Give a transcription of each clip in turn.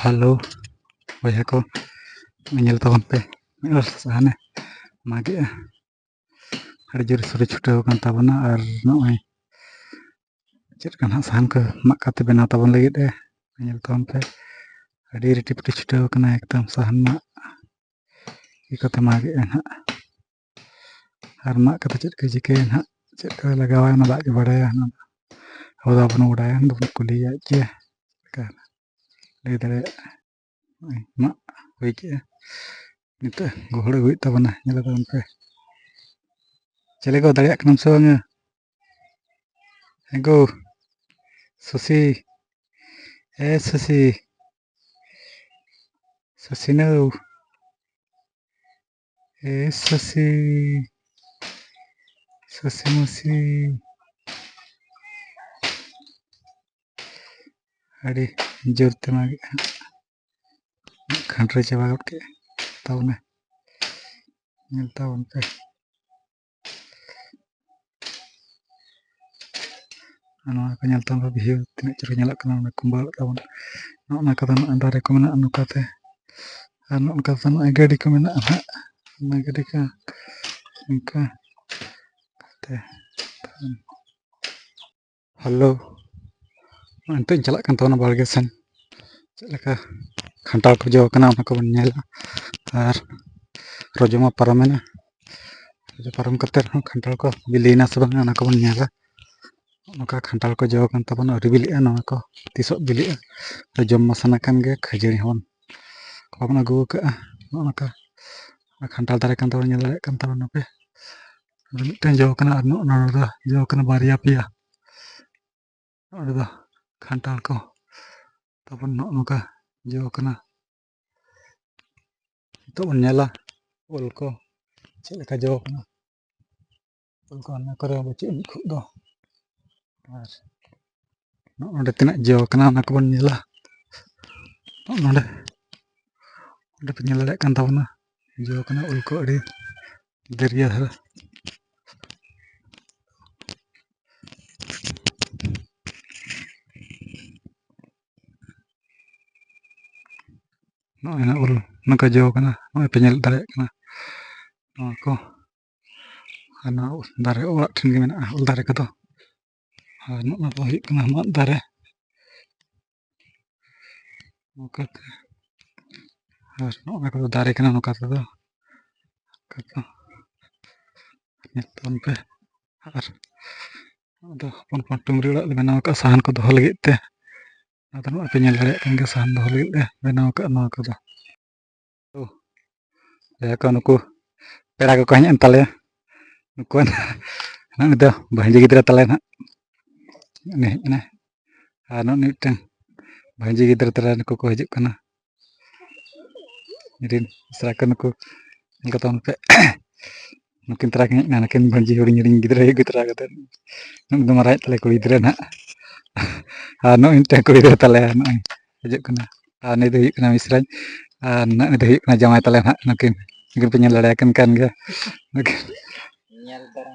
Halo, boya ko, nyel taon pe, mir sahane, mage ᱟᱹᱰᱤ ᱡᱳᱨ ᱥᱩᱨᱮ ᱪᱷᱩᱴᱟᱹᱣ ᱟᱠᱟᱱ ᱛᱟᱵᱚᱱᱟ ᱟᱨ ᱱᱚᱜᱼᱚᱭ ᱪᱮᱫ ᱞᱮᱠᱟ ᱱᱟᱦᱟᱜ ᱥᱟᱦᱟᱱ ᱠᱚ ᱢᱟᱜ ᱠᱟᱛᱮ ᱵᱮᱱᱟᱣ ᱛᱟᱵᱚᱱ ᱞᱟᱹᱜᱤᱫ ᱧᱮᱞ ᱛᱟᱵᱚᱱ ᱯᱮ ᱟᱹᱰᱤ ᱨᱤᱴᱤᱯᱤᱴᱤ ᱪᱷᱩᱴᱟᱹᱣ ᱟᱠᱟᱱᱟ ᱮᱠᱫᱚᱢ ᱥᱟᱦᱟᱱ ᱢᱟᱜ ᱤᱭᱟᱹ ᱠᱟᱛᱮ ᱢᱟᱜᱮᱜᱼᱟ ᱱᱟᱦᱟᱜ ᱟᱨ ᱢᱟᱜ ᱠᱟᱛᱮ ᱪᱮᱫ ᱠᱚ ᱪᱤᱠᱟᱹᱭᱟ ᱱᱟᱦᱟᱜ ᱪᱮᱫ ᱠᱚ ᱞᱟᱜᱟᱣᱟ ᱚᱱᱟ ᱫᱚ ᱟᱡ ᱜᱮ ᱵᱟᱲᱟᱭᱟ ᱟᱵᱚ ᱫᱚ ᱵᱟᱵᱚᱱ ᱵᱟᱲᱟᱭᱟ ᱫᱚᱵᱚᱱ ᱠᱩᱞᱤᱭᱟ ᱟᱡ ᱜᱮ ᱪᱮᱫᱠᱟ ᱞᱟᱹᱭ ᱫᱟᱲᱮᱭᱟᱜᱼᱟ ᱢᱟᱜ ᱦᱩᱭ ᱠᱮᱜᱼᱟ ᱱᱤᱛᱚᱜ ᱜᱚᱦᱚᱲ ᱟᱹᱜᱩᱭᱮᱫ ᱛᱟᱵᱚᱱᱟ ᱧᱮᱞ ᱛᱟᱵᱚᱱ ᱯᱮ ᱪᱮᱞᱮ ᱠᱚ ᱫᱟᱲᱮᱭᱟᱜ ᱠᱟᱱᱟᱢ ᱥᱮ ᱵᱟᱝᱟ ᱦᱮᱸᱜᱳ ᱥᱩᱥᱤ ᱥᱩᱥᱤ ᱥᱩᱥᱤᱱᱟᱹᱣ ᱥᱩᱥᱤ ᱥᱩᱥᱤ ᱢᱩᱥᱤ ᱟᱹᱰᱤ ᱡᱳᱨ ᱛᱮ ᱢᱟᱜᱮᱜᱼᱟ ᱠᱷᱟᱸᱰᱨᱤ ᱪᱟᱵᱟ ᱜᱚᱫ ᱠᱮᱜᱼᱟ ᱛᱟᱵᱚᱱᱟ ᱧᱮᱞ ᱛᱟᱵᱚᱱ ᱯᱮ ᱱᱚᱣᱟ ᱠᱚ ᱧᱮᱞ ᱛᱟᱵᱚᱱ ᱯᱮ ᱵᱷᱤᱭᱩ ᱛᱤᱱᱟᱹᱜ ᱪᱮᱦᱨᱟ ᱧᱮᱞᱚᱜ ᱠᱟᱱᱟ ᱚᱱᱟ ᱠᱩᱢᱵᱟᱹᱞᱚᱜ ᱛᱟᱵᱚᱱ ᱱᱚᱜᱼᱚ ᱠᱚᱫᱚ ᱱᱚᱜᱼᱚᱭ ᱫᱟᱨᱮ ᱠᱚ ᱢᱮᱱᱟᱜᱼᱟ ᱱᱚᱝᱠᱟᱛᱮ ᱟᱨ ᱱᱚᱜᱼᱚ ᱱᱚᱜᱼᱚᱭ ᱜᱟᱹᱰᱤ ᱠᱚ ᱢᱮᱱᱟᱜᱼᱟ ᱱᱟᱦᱟᱜ ᱚᱱᱟ ᱜᱟᱹᱰᱤ ᱠᱚ ᱚᱱᱠᱟ ᱛᱮ ᱦᱮᱞᱳ ᱱᱤᱛᱚᱜ ᱤᱧ ᱪᱟᱞᱟᱜ ᱠᱟᱱ ᱛᱟᱵᱚᱱᱟ ᱵᱟᱲᱜᱮ ᱥᱮᱱ ᱪᱮᱫ ᱞᱮᱠᱟ ᱠᱷᱟᱱᱴᱟᱲ ᱠᱚ ᱡᱚ ᱠᱟᱱᱟ ᱚᱱᱟ ᱠᱚᱵᱚᱱ ᱧᱮᱞᱟ ᱟᱨ ᱨᱚᱡᱚ ᱢᱟ ᱯᱟᱨᱚᱢᱮᱱᱟ ᱨᱚᱡᱚ ᱯᱟᱨᱚᱢ ᱠᱟᱛᱮᱫ ᱦᱚᱸ ᱠᱷᱟᱱᱴᱟᱲ ᱠᱚ ᱵᱤᱞᱤᱭᱮᱱᱟ ᱥᱮ ᱵᱟᱝᱟ ᱚᱱᱟ ᱠᱚᱵᱚᱱ ᱧᱮᱞᱟ ᱱᱚᱝᱠᱟ ᱠᱷᱟᱱᱴᱟᱲ ᱠᱚ ᱡᱚ ᱠᱟᱱ ᱛᱟᱵᱚᱱᱟ ᱟᱹᱣᱨᱤ ᱵᱤᱞᱤᱜᱼᱟ ᱱᱚᱣᱟ ᱠᱚ ᱛᱤᱥᱚᱜ ᱵᱤᱞᱤᱜᱼᱟ ᱡᱚᱢ ᱢᱟ ᱥᱟᱱᱟ ᱠᱟᱱ ᱜᱮᱭᱟ ᱠᱷᱟᱹᱡᱟᱹᱲᱤ ᱦᱚᱸ ᱵᱟᱵᱚᱱ ᱟᱹᱜᱩ ᱟᱠᱟᱫᱼᱟ ᱱᱚᱜᱼᱚ ᱱᱚᱝᱠᱟ ᱠᱷᱟᱱᱴᱟᱲ ᱫᱟᱨᱮ ᱠᱟᱱ ᱛᱟᱵᱚᱱ ᱧᱮᱞ ᱫᱟᱲᱮᱭᱟᱜ ᱠᱟᱱ ᱛᱟᱵᱚᱱᱟᱯᱮ ᱢᱤᱫᱴᱮᱱ ᱡᱚ ᱠᱟᱱᱟ ᱟᱨ ᱱᱚᱜᱼᱚ ᱱᱚᱰᱮ ᱫᱚ ᱡᱚ ᱠᱟᱱᱟ ᱵᱟᱨᱭᱟ ᱯᱮᱭᱟ ᱚᱸᱰᱮ ᱫᱚ ᱠᱷᱟᱱᱴᱟᱲ ᱠᱚ ᱛᱟᱵᱚᱱ ᱱᱚᱜᱼᱚ ᱱᱚᱝᱠᱟ ᱡᱚ ᱠᱟᱱᱟ ᱱᱤᱛᱚᱜ ᱵᱚᱱ ᱧᱮᱞᱟ ᱩᱞ ᱠᱚ ᱪᱮᱫ ᱞᱮᱠᱟ ᱡᱚ ᱠᱟᱱᱟ ᱩᱞ ᱠᱚ ᱚᱱᱟ ᱠᱚᱨᱮ ᱵᱟᱹᱪᱩᱜ ᱟᱹᱱᱤᱡ ᱠᱷᱩᱵ ᱫᱚ ᱟᱨ ᱱᱚᱜᱼᱚᱸᱰᱮ ᱛᱤᱱᱟᱹᱜ ᱡᱚ ᱠᱟᱱᱟ ᱚᱱᱟ ᱠᱚᱵᱚᱱ ᱧᱮᱞᱟ ᱱᱚᱰᱮ ᱯᱮ ᱧᱮᱞ ᱫᱟᱲᱮᱭᱟᱜ ᱠᱟᱱ ᱛᱟᱵᱚᱱᱟ ᱡᱚ ᱠᱟᱱᱟ ᱩᱞ ᱠᱚ ᱟᱹᱰᱤ ᱫᱟᱹᱨᱭᱟᱹ ᱫᱷᱟᱨᱟ ᱱᱚᱜᱼᱚᱭ ᱱᱟᱜ ᱩᱞ ᱱᱚᱝᱠᱟ ᱡᱚ ᱠᱟᱱᱟ ᱱᱚᱜᱼᱚᱭ ᱯᱮ ᱧᱮᱞ ᱫᱟᱲᱮᱭᱟᱜ ᱠᱟᱱᱟ ᱱᱚᱣᱟ ᱠᱚ ᱟᱨ ᱱᱚᱣᱟ ᱫᱟᱨᱮ ᱚᱲᱟᱜ ᱴᱷᱮᱱ ᱜᱮ ᱢᱮᱱᱟᱜᱼᱟ ᱩᱞ ᱫᱟᱨᱮ ᱠᱚᱫᱚ ᱟᱨ ᱱᱚᱜᱼᱚ ᱱᱚᱣᱟ ᱫᱚ ᱦᱩᱭᱩᱜ ᱠᱟᱱᱟ ᱢᱟᱫ ᱫᱟᱨᱮ ᱱᱚᱝᱠᱟᱛᱮ ᱟᱨ ᱱᱚᱜᱼᱚ ᱱᱚᱣᱟ ᱠᱚᱫᱚ ᱫᱟᱨᱮ ᱠᱟᱱᱟ ᱱᱚᱝᱠᱟ ᱛᱮᱫᱚ ᱧᱮᱞ ᱛᱟᱵᱚᱱ ᱯᱮ ᱟᱨ ᱟᱫᱚ ᱦᱚᱯᱚᱱ ᱦᱚᱯᱚᱱ ᱴᱩᱝᱨᱤ ᱚᱲᱟᱜ ᱞᱮ ᱵᱮᱱᱟᱣ ᱟᱠᱟᱫᱼᱟ ᱥᱟᱦᱟᱱ ᱠᱚ ᱫᱚᱦᱚ ᱞᱟᱹᱜᱤᱫ ᱛᱮ ᱟᱫᱚ ᱱᱚᱜᱼᱚᱭ ᱯᱮ ᱧᱮᱞ ᱫᱟᱲᱮᱭᱟᱜ ᱠᱟᱱ ᱜᱮᱭᱟ ᱥᱟᱦᱟᱱ ᱫᱚᱦᱚ ᱞᱟᱹᱜᱤᱫ ᱞᱮ ᱵᱮᱱᱟᱣ ᱟᱠᱟᱫᱼᱟ ᱱᱚᱣᱟ ᱠᱚᱫᱚ ᱞᱟᱹᱭᱟᱠᱚ ᱱᱩᱠᱩ ᱯᱮᱲᱟ ᱠᱚᱠᱚ ᱦᱮᱡ ᱮᱱ ᱛᱟᱞᱮᱭᱟ ᱱᱩᱠᱩ ᱱᱩᱭ ᱫᱚ ᱵᱷᱟᱹᱧᱡᱤ ᱜᱤᱫᱽᱨᱟᱹ ᱛᱟᱞᱮ ᱱᱟᱦᱟᱜ ᱩᱱᱤ ᱦᱮᱡ ᱮᱱᱟᱭ ᱟᱨ ᱱᱚᱜᱼᱚ ᱢᱤᱫᱴᱟᱝ ᱵᱷᱟᱹᱧᱡᱤ ᱜᱤᱫᱽᱨᱟᱹ ᱛᱟᱞᱮ ᱱᱩᱠᱩ ᱠᱚ ᱦᱤᱡᱩᱜ ᱠᱟᱱᱟ ᱤᱧᱨᱮᱱ ᱢᱤᱥᱨᱟ ᱠᱚ ᱱᱩᱠᱩ ᱧᱮᱞ ᱠᱟᱛᱟᱵᱚᱱ ᱯᱮ ᱱᱩᱠᱤᱱ ᱛᱟᱨᱟ ᱠᱤᱱ ᱦᱮᱡ ᱮᱱᱟ ᱱᱩᱠᱤᱱ ᱵᱷᱟᱹᱧᱡᱤ ᱦᱩᱰᱤᱧ ᱦᱩᱰᱤᱧ ᱜᱤᱫᱽᱨᱟᱹ ᱟᱹᱜᱩ ᱛᱚᱨᱟ ᱠᱟᱛᱮᱫ ᱱᱩᱠᱩ ᱫᱚ ᱢᱟᱨᱟᱝᱮᱫ ᱛᱟᱞᱮ ᱠᱩᱲᱤ ᱜᱤᱫᱽᱨᱟᱹ ᱱᱟᱦᱟᱜ ᱟᱨ ᱱᱚᱜᱼᱚᱭ ᱢᱤᱫᱴᱟᱝ ᱠᱩᱲᱤ ᱜᱤᱫᱽᱨᱟᱹ ᱛᱟᱞᱮ ᱱᱚᱜᱼᱚᱭ ᱦᱤᱡᱩᱜ ᱠᱟᱱᱟ ᱟᱨ ᱱᱩᱭ ᱫᱚ ᱦᱩᱭᱩᱜ ᱠᱟᱱᱟ ᱢᱤᱥᱨᱟᱧ ᱟᱨ ᱱᱩᱭ ᱫᱚ ᱦᱩᱭᱩᱜ ᱠᱟᱱᱟ ᱡᱟᱶᱟᱭ ᱛᱟᱞᱮ ᱱᱟᱦᱟᱜ ᱱᱩᱠᱤᱱ ᱯᱮ ᱧᱮᱞ ᱫᱟᱲᱮᱭᱟᱠᱤᱱ ᱠᱟᱱ ᱜᱮᱭᱟ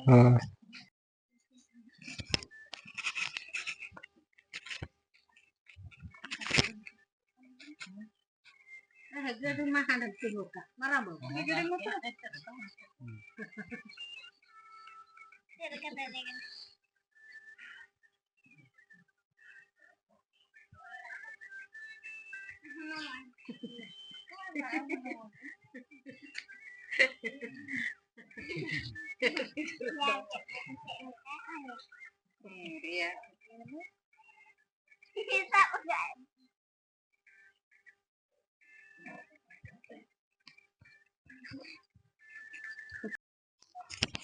ᱦᱳᱭ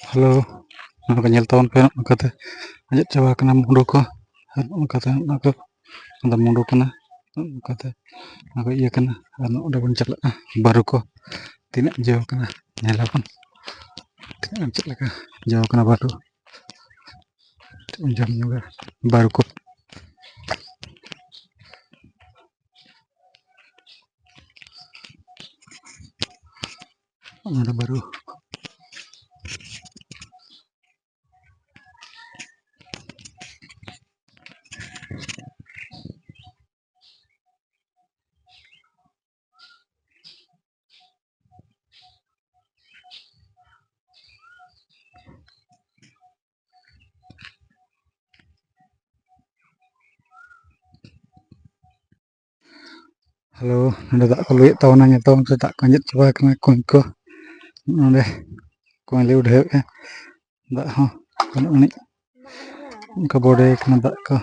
ᱦᱮᱞᱳ ᱱᱚᱣᱟ ᱠᱚ ᱧᱮᱞ ᱛᱟᱵᱚᱱ ᱯᱮ ᱱᱚᱝᱠᱟᱛᱮ ᱟᱸᱡᱮᱫ ᱪᱟᱵᱟ ᱠᱟᱱᱟ ᱢᱩᱰᱩ ᱠᱚ ᱟᱨ ᱱᱚᱝᱠᱟᱛᱮ ᱚᱱᱟ ᱠᱚ ᱢᱩᱰᱩ ᱠᱟᱱᱟ ᱱᱚᱝᱠᱟᱛᱮ ᱚᱱᱟ ᱠᱚ ᱤᱭᱟᱹ ᱠᱟᱱᱟ ᱟᱨ ᱱᱚᱸᱰᱮ ᱵᱚᱱ ᱪᱟᱞᱟᱜᱼᱟ ᱵᱟᱹᱨᱩ ᱠᱚ ᱛᱤᱱᱟᱹᱜ ᱡᱚ ᱠᱟᱱᱟ ᱧᱮᱞᱟᱵᱚᱱ ᱛᱤᱱᱟᱹᱜ ᱪᱮᱫ ᱞᱮᱠᱟ ᱡᱚ ᱠᱟᱱᱟ ᱵᱟᱹᱨᱩ ᱡᱚᱢ ᱧᱚᱜᱟ ᱵᱟᱹᱨᱩ ᱠᱚ ᱚᱱᱟ ᱵᱟᱹᱨᱩ Halo, nonde dak ko luyek tawana nyetong se dak kanjet coba kena kuing ko nonde kuing le udah ya dak ho kono ni ka bode kena dak ko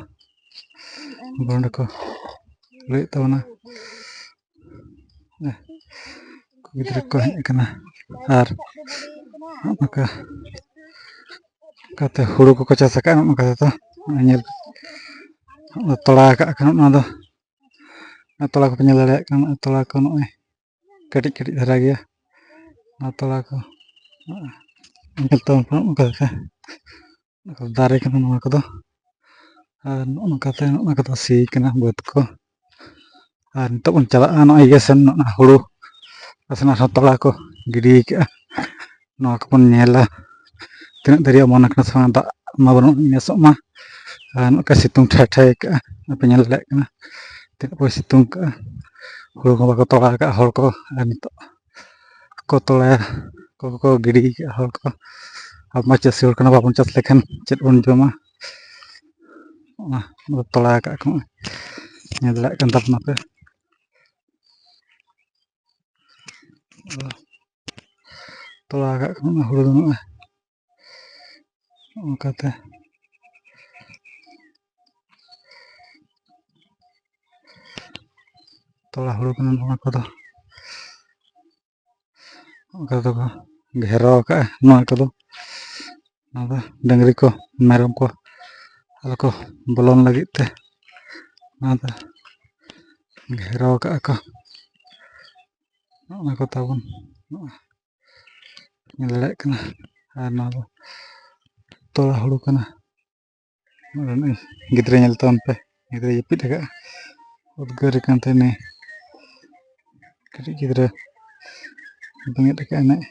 bonde ko luyek tawana ko gidra ko hej kena ar maka kate huru ko chas akak maka to nyel tola akak kan ona do tola ko penyel dareak kan tola ko noe kadik-kadik dhara gea tola ko nyel taon maka dare kan nᱚᱣᱟ ᱠᱚᱫᱚ ᱟᱨ ᱱᱚᱜᱼᱚ ᱱᱚᱝᱠᱟᱛᱮ ᱥᱤ ᱠᱟᱱᱟ ᱵᱟᱹᱫᱽ ᱠᱚ ᱟᱨ ᱱᱤᱛᱚᱜ ᱵᱚᱱ ᱪᱟᱞᱟᱜᱼᱟ ᱱᱚᱜᱼᱚᱭ ᱤᱭᱟᱹ ᱥᱮᱱ ᱦᱩᱲᱩ ᱱᱟᱥᱮᱱᱟᱜ ᱛᱚᱞᱟ ᱠᱚ ᱜᱤᱰᱤ ᱠᱟᱜᱼᱟ ᱱᱚᱣᱟ ᱠᱚᱵᱚᱱ ᱧᱮᱞᱟ ᱛᱤᱱᱟᱹᱜ ᱫᱷᱟᱹᱨᱤᱡ ᱚᱢᱚᱱ ᱟᱠᱟᱱᱟ ᱥᱮ ᱵᱟᱝ ᱫᱟᱜ ᱢᱟ ᱵᱟᱹᱱᱩᱜ ᱱᱮᱥᱚᱜ ᱢᱟ ᱟᱨ ᱱᱚᱝᱠᱟ ᱥᱤᱛᱩᱝ ᱴᱷᱟᱭ ᱠᱟᱜᱼᱟ ᱟᱯᱮ ᱧᱮᱞ ᱫᱟᱲᱮᱭᱟᱜ ᱠᱟᱱᱟ ᱛᱤᱱᱟᱹᱜ ᱠᱚ ᱥᱤᱛᱩᱝ ᱠᱟᱜᱼᱟ ᱦᱩᱲᱩ ᱠᱚ ᱵᱟᱠᱚ ᱛᱚᱞᱟ ᱠᱟᱜᱼᱟ ᱦᱚᱲ ᱠᱚ ᱟᱨ ᱱᱤᱛᱚᱜ ᱠᱚ ᱛᱚᱞᱟᱭᱟ ᱠᱚ ᱜᱤᱰᱤ ᱠᱟᱜᱼᱟ ᱦᱚᱲ ᱠᱚ ᱟᱵᱚ ᱢᱟ ᱪᱟᱹᱥᱤ ᱦᱚᱲ ᱠᱟᱱᱟ ᱵᱟᱵᱚᱱ ᱪᱟᱥ ᱞᱮᱠᱷᱟᱱ ᱪᱮᱫ ᱵᱚᱱ ᱡᱚᱢᱟ ᱚᱱᱟ ᱛᱚᱞᱟ ᱠᱟᱜ ᱠᱚ ᱧᱮᱞ ᱫᱟᱲᱮᱭᱟᱜ ᱠᱟᱱ ᱛᱟᱵᱚᱱᱟᱯᱮ ᱛᱚᱞᱟ ᱠᱟᱜ ᱠᱚ ᱦᱩᱲᱩ ᱫᱚ ᱱᱚᱜᱼᱚᱭ ᱚᱱᱠᱟᱛᱮ ᱛᱚᱞᱟ ᱦᱩᱲᱩ ᱠᱟᱱᱟ ᱱᱚᱣᱟ ᱠᱚᱫᱚ ᱚᱱᱠᱟ ᱫᱚᱠᱚ ᱜᱷᱮᱨᱟᱣ ᱠᱟᱜᱼᱟ ᱱᱚᱣᱟ ᱠᱚᱫᱚ ᱱᱚᱣᱟ ᱫᱚ ᱰᱟᱹᱝᱨᱤ ᱠᱚ ᱢᱮᱨᱚᱢ ᱠᱚ ᱟᱞᱚ ᱠᱚ ᱵᱚᱞᱚᱱ ᱞᱟᱹᱜᱤᱫ ᱛᱮ ᱱᱚᱣᱟ ᱫᱚ ᱜᱷᱮᱨᱟᱣ ᱠᱟᱜᱼᱟ ᱠᱚ ᱚᱱᱟ ᱠᱚ ᱛᱟᱵᱚᱱ ᱧᱮᱞ ᱫᱟᱲᱮᱭᱟᱜ ᱠᱟᱱᱟ ᱟᱨ ᱱᱚᱣᱟ ᱫᱚ ᱛᱚᱞᱟ ᱦᱩᱲᱩ ᱠᱟᱱᱟ ᱜᱤᱫᱽᱨᱟᱹ ᱧᱮᱞ ᱛᱟᱵᱚᱱ ᱯᱮ ᱜᱤᱫᱽᱨᱟᱹ ᱡᱟᱹᱯᱤᱫ ᱟᱠᱟᱫᱼᱟ ᱩᱫᱽᱜᱟᱹᱨ ᱟᱠᱟᱱ ᱛᱟᱦᱮᱱᱮ ᱠᱟᱹᱴᱤᱡ ᱜᱤᱫᱽᱨᱟᱹ ᱵᱮᱸᱜᱮᱫ ᱟᱠᱟᱫ ᱟᱭ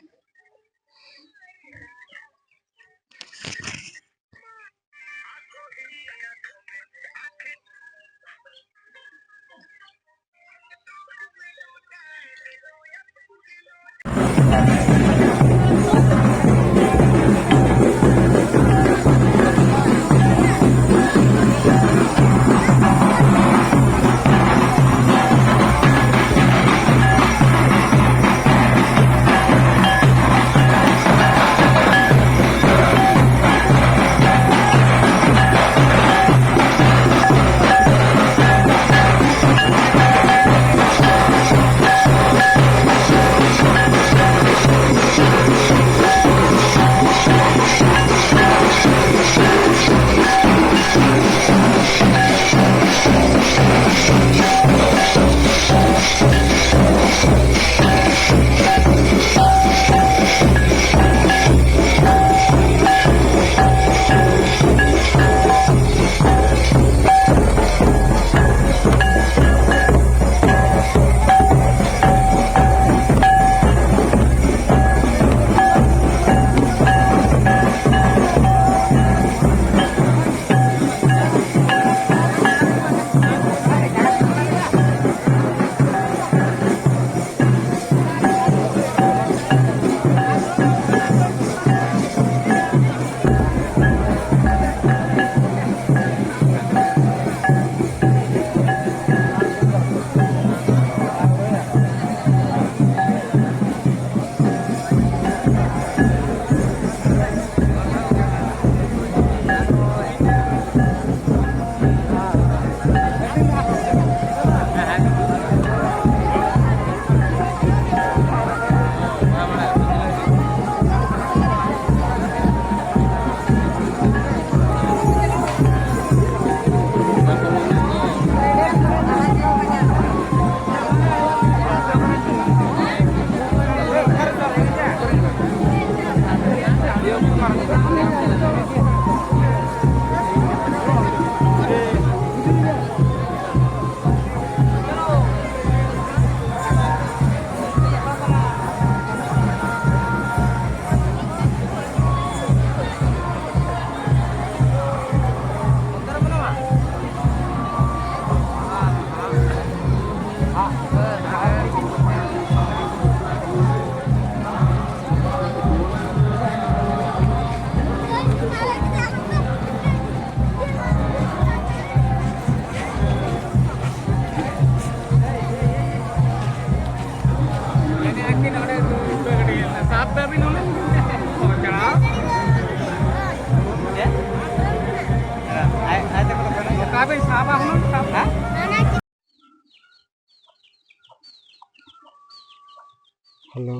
ᱯᱷᱚᱞᱳ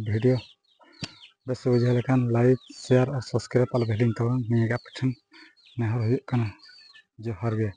ᱵᱷᱤᱰᱤᱭᱳ ᱵᱮᱥ ᱵᱩᱡᱷᱟᱹᱣ ᱞᱮᱠᱷᱟᱱ ᱞᱟᱭᱤᱠ ᱥᱮᱭᱟᱨ ᱟᱨ ᱥᱟᱵᱥᱠᱨᱟᱭᱤᱵ ᱟᱞᱚ ᱵᱷᱤᱲᱤᱧ ᱛᱟᱵᱚᱱ, ᱱᱤᱭᱟᱹᱜᱮ ᱟᱯᱮ ᱴᱷᱮᱱ ᱱᱮᱦᱚᱨ ᱦᱩᱭᱩᱜ ᱠᱟᱱᱟ᱾ ᱡᱚᱦᱟᱨ ᱜᱮ᱾